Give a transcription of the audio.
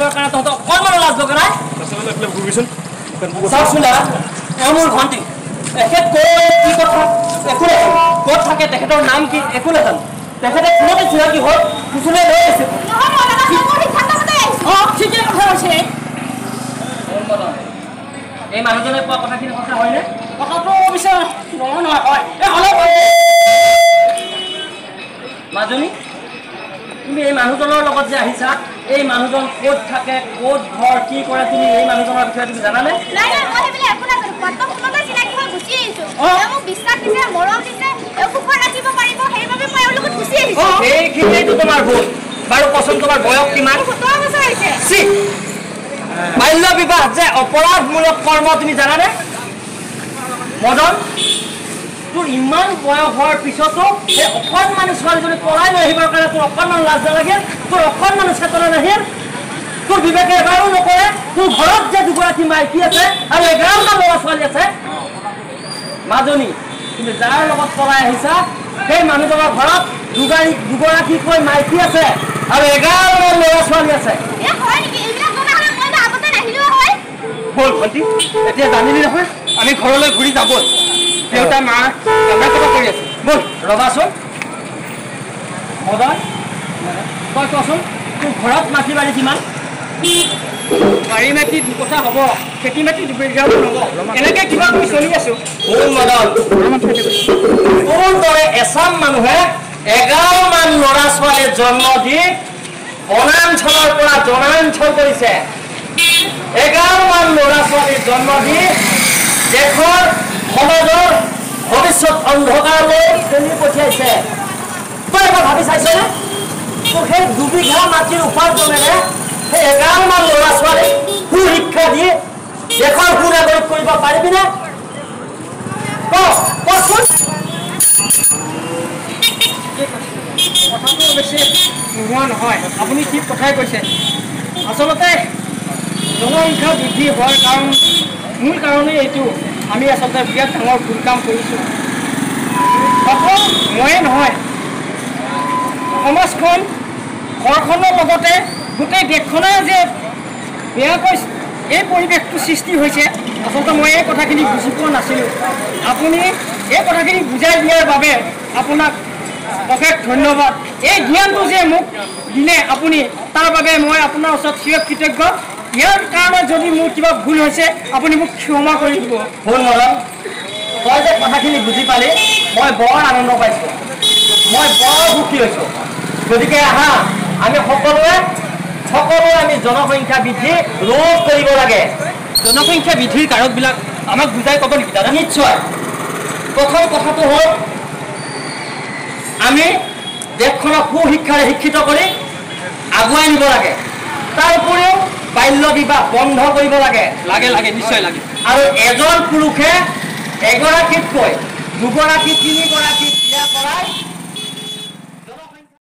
কৰিবৰ কাৰণে তহঁতক অকণমান লাজ লগা নাই চাওকচোন দাদা এওঁ মোৰ ভণ্টি এখেত কি কথা একো নাজানো ক'ত থাকে তেখেতৰ নাম কি একো নাজানো তেখেতে ফোনতে চিনাকি হ'ল কুচুলে লৈ আহিছে ঠিকে কথা কৈছে এই মানুহজনে কোৱা কথাখিনি সঁচা হয়নে কথাটো অৱশ্যে নহয় হয় মাজনী তুমি এই মানুহজনৰ লগত যে আহিছা এই মানুহজন ক'ত থাকে ক'ত ঘৰ কি কৰে তুমি এই মানুহজনৰ বিষয়ে তুমি জানানে নাই নাই মই হেবিলে একো নাজানো কত ফোনতে চিনাকি হৈ গুচি আহিছো মোক বিশ্বাস দিছে মৰম দিছে একো খৰ ৰাখিব পাৰিব সেইবাবে মই এওঁৰ লগত গুচি আহিছো এইখিনিটো তোমাৰ ভুল বাৰু পছন্দ তোমাৰ বয়স কিমান 17 বছৰ হৈছে বাল্য বিবাহ যে অপৰাধমূলক কৰ্ম তুমি জানানে মদন তোৰ ইমান বয়স হোৱাৰ পিছতো সেই অকণমানি ছোৱালীজনী পলাই লৈ আহিবৰ কাৰণে তোৰ অকণমান লাজ নালাগে তোৰ অকণমান চেতনা নাহিল তোৰ বিবেকে এবাৰো নকৰে তোৰ ঘৰত যে দুগৰাকী মাইকী আছে আৰু 11টা ল'ৰা ছোৱালী আছে মাজনী তুমি যাৰ লগত পলাই আহিছা সেই মানুহজনৰ ঘৰত দুগৰাকীকৈ মাইকী আছে আৰু 11টা ল'ৰা ছোৱালী আছে বল ভণ্টি এতিয়া জানিলি নহয় আমি ঘৰলৈ ঘূৰি যাব দেউতা মা কামে কথা কৰি আছে বল ৰবাচোন মদন তই কচোন তোৰ ঘৰত মাটি বাৰী কিমান বাৰী মাটি দুকঠা হ'ব খেতি মাটি দুবিঘা হ'ব এনেকৈ কিবা কৰি চলি আছো বল মদন তোৰ দৰে এচাম মানুহে 11মান ল'ৰা ছোৱালীৰ জন্ম দি বনাঞ্চলৰ পৰা জনাঞ্চল কৰিছে 11মান ল'ৰা ছোৱালীৰ জন্ম দি দেশৰ সমাজৰ ভৱিষ্যত অন্ধকাৰলৈ ঠেলি পঠিয়াইছে তই এবাৰ ভাবি চাইছনে তোৰ সেই দুবিঘা মাটিৰ উপাৰ্জনেৰে সেই 11মান ল'ৰা ছোৱালীক সুশিক্ষা দি দেশৰ সুনাগৰিক কৰিব পাৰিবিনে কচোন কথাটো বেছি নোহোৱা নহয় আপুনি ঠিক কথাই কৈছে আচলতে জনসংখ্যা বৃদ্ধি হোৱাৰ মূল কাৰণেই এইটো আমি আচলতে বিৰাট ডাঙৰ ভুল কাম কৰিছোঁ অকল ময়ে নহয় সমাজখন ঘৰখনৰ লগতে গোটেই দেশখনে যে বেয়াকৈ এই পৰিৱেশটো সৃষ্টি হৈছে আচলতে মই এই কথাখিনি বুজি পোৱা নাছিলোঁ আপুনি এই কথাখিনি বুজাই দিয়াৰ বাবে আপোনাক অশেষ ধন্যবাদ এই জ্ঞানটো যে মোক দিলে আপুনি তাৰ বাবে মই আপোনাৰ ওচৰত চিৰকৃতজ্ঞ ইয়াৰ কাৰণে যদি মোৰ কিবা ভুল হৈছে আপুনি মোক ক্ষমা কৰি দিব ভুল নল'ম তই যে কথাখিনি বুজি পালি মই বৰ আনন্দ পাইছোঁ মই বৰ সুখী হৈছোঁ গতিকে আহা আমি সকলোৱে আমি জনসংখ্যা বৃদ্ধি ৰোধ কৰিব লাগে জনসংখ্যা বৃদ্ধিৰ কাৰকবিলাক আমাক বুজাই ক'ব নেকি দাদা নিশ্চয় প্ৰথম কথাটো হ'ল আমি দেশখনক সুশিক্ষাৰে শিক্ষিত কৰি আগুৱাই নিব লাগে তাৰ উপৰিও বাল্য বিবাহ বন্ধ কৰিব লাগে নিশ্চয় লাগে আৰু এজন পুৰুষে এগৰাকীতকৈ দুগৰাকী তিনিগৰাকী বিয়া কৰাই